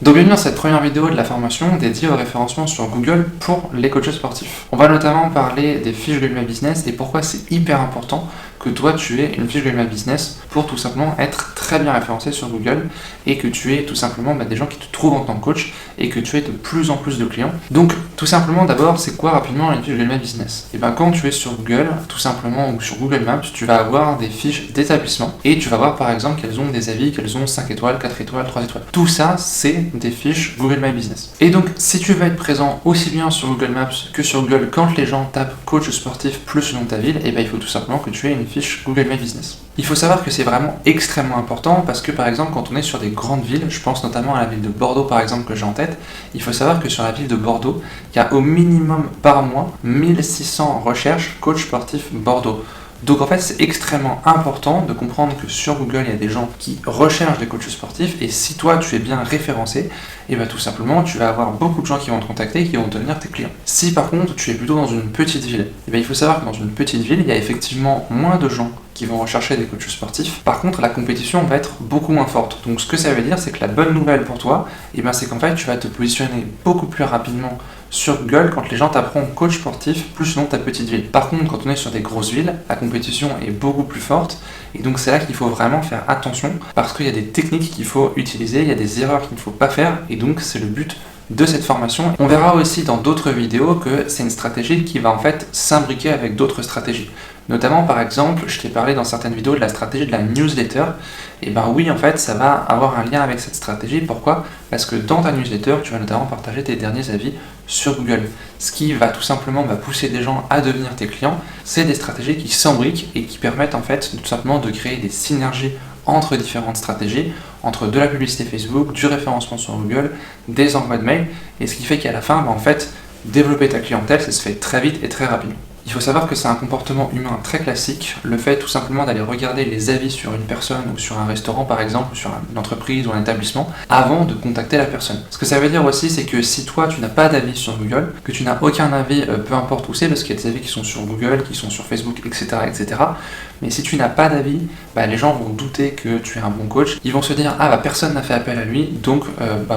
Donc bienvenue dans cette première vidéo de la formation dédiée au référencement sur Google pour les coachs sportifs. On va notamment parler des fiches Google My Business et pourquoi c'est hyper important que toi tu aies une fiche Google My Business pour tout simplement être très bien référencé sur Google et que tu aies tout simplement des gens qui te trouvent en tant que coach et que tu aies de plus en plus de clients. Donc tout simplement d'abord c'est quoi rapidement une fiche Google My Business? Et bien quand tu es sur Google tout simplement ou sur Google Maps tu vas avoir des fiches d'établissement et tu vas voir par exemple qu'elles ont des avis, qu'elles ont 5 étoiles, 4 étoiles, 3 étoiles. Tout ça c'est des fiches Google My Business. Et donc si tu veux être présent aussi bien sur Google Maps que sur Google quand les gens tapent coach sportif plus le nom de ta ville, et bien il faut tout simplement que tu aies une fiche Google My Business. Il faut savoir que c'est vraiment extrêmement important parce que par exemple quand on est sur des grandes villes, je pense notamment à la ville de Bordeaux par exemple que j'ai en tête, il faut savoir que sur la ville de Bordeaux, il y a au minimum par mois 1600 recherches coach sportif Bordeaux. Donc en fait c'est extrêmement important de comprendre que sur Google il y a des gens qui recherchent des coachs sportifs et si toi tu es bien référencé, et bien tout simplement tu vas avoir beaucoup de gens qui vont te contacter et qui vont devenir tes clients. Si par contre tu es plutôt dans une petite ville, et bien il faut savoir que dans une petite ville il y a effectivement moins de gens qui vont rechercher des coachs sportifs. Par contre la compétition va être beaucoup moins forte. Donc ce que ça veut dire c'est que la bonne nouvelle pour toi, et bien c'est qu'en fait tu vas te positionner beaucoup plus rapidement sur Google quand les gens taperont coach sportif plus le nom de ta petite ville. Par contre, quand on est sur des grosses villes, la compétition est beaucoup plus forte et donc c'est là qu'il faut vraiment faire attention parce qu'il y a des techniques qu'il faut utiliser, il y a des erreurs qu'il ne faut pas faire et donc c'est le but de cette formation. On verra aussi dans d'autres vidéos que c'est une stratégie qui va en fait s'imbriquer avec d'autres stratégies. Notamment par exemple, je t'ai parlé dans certaines vidéos de la stratégie de la newsletter. Et ben oui, en fait, ça va avoir un lien avec cette stratégie. Pourquoi? Parce que dans ta newsletter, tu vas notamment partager tes derniers avis sur Google. Ce qui va tout simplement pousser des gens à devenir tes clients. C'est des stratégies qui s'imbriquent et qui permettent en fait tout simplement de créer des synergies entre différentes stratégies, entre de la publicité Facebook, du référencement sur Google, des envois de mails. Et ce qui fait qu'à la fin, en fait, développer ta clientèle, ça se fait très vite et très rapidement. Il faut savoir que c'est un comportement humain très classique, le fait tout simplement d'aller regarder les avis sur une personne ou sur un restaurant par exemple, ou sur une entreprise ou un établissement, avant de contacter la personne. Ce que ça veut dire aussi, c'est que si toi tu n'as pas d'avis sur Google, que tu n'as aucun avis, peu importe où c'est, parce qu'il y a des avis qui sont sur Google, qui sont sur Facebook, etc. etc. Mais si tu n'as pas d'avis, les gens vont douter que tu es un bon coach, ils vont se dire ah personne n'a fait appel à lui, donc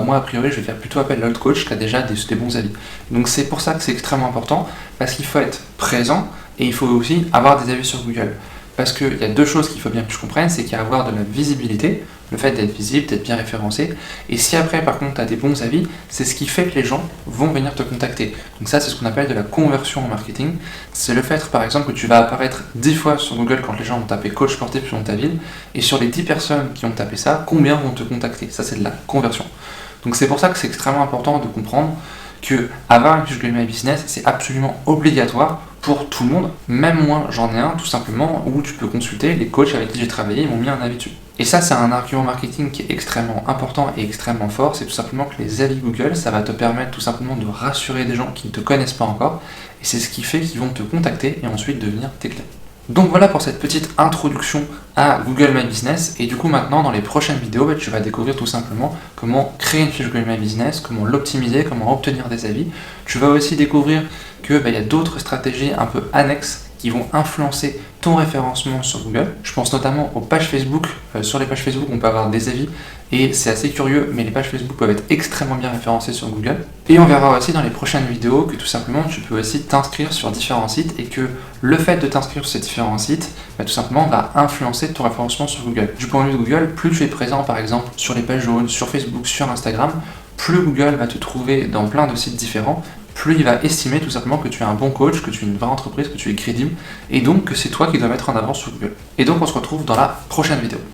moi a priori je vais faire plutôt appel à l'autre coach qui a déjà des bons avis. Donc c'est pour ça que c'est extrêmement important, parce qu'il faut être présent et il faut aussi avoir des avis sur Google. Parce qu'il y a deux choses qu'il faut bien que tu comprennes, c'est qu'il y a avoir de la visibilité, le fait d'être visible, d'être bien référencé, et si après par contre tu as des bons avis, c'est ce qui fait que les gens vont venir te contacter. Donc ça c'est ce qu'on appelle de la conversion en marketing, c'est le fait par exemple que tu vas apparaître 10 fois sur Google quand les gens vont taper coach sportif sur ta ville, et sur les 10 personnes qui ont tapé ça, combien vont te contacter? Ça c'est de la conversion. Donc c'est pour ça que c'est extrêmement important de comprendre que avoir une fiche Google My Business c'est absolument obligatoire pour tout le monde, même moi j'en ai un tout simplement où tu peux consulter les coachs avec qui j'ai travaillé, ils m'ont mis un avis dessus. Et ça c'est un argument marketing qui est extrêmement important et extrêmement fort, c'est tout simplement que les avis Google ça va te permettre tout simplement de rassurer des gens qui ne te connaissent pas encore et c'est ce qui fait qu'ils vont te contacter et ensuite devenir tes clients. Donc voilà pour cette petite introduction à Google My Business et du coup maintenant dans les prochaines vidéos tu vas découvrir tout simplement comment créer une fiche Google My Business, comment l'optimiser, comment obtenir des avis. Tu vas aussi découvrir que y a d'autres stratégies un peu annexes qui vont influencer ton référencement sur Google. Je pense notamment aux pages Facebook. Sur les pages Facebook, on peut avoir des avis et c'est assez curieux, mais les pages Facebook peuvent être extrêmement bien référencées sur Google. Et on verra aussi dans les prochaines vidéos que tout simplement tu peux aussi t'inscrire sur différents sites et que le fait de t'inscrire sur ces différents sites, tout simplement va influencer ton référencement sur Google. Du point de vue de Google, plus tu es présent par exemple sur les pages jaunes, sur Facebook, sur Instagram, plus Google va te trouver dans plein de sites différents, plus il va estimer tout simplement que tu es un bon coach, que tu es une vraie entreprise, que tu es crédible, et donc que c'est toi qui dois mettre en avant sur Google. Et donc on se retrouve dans la prochaine vidéo.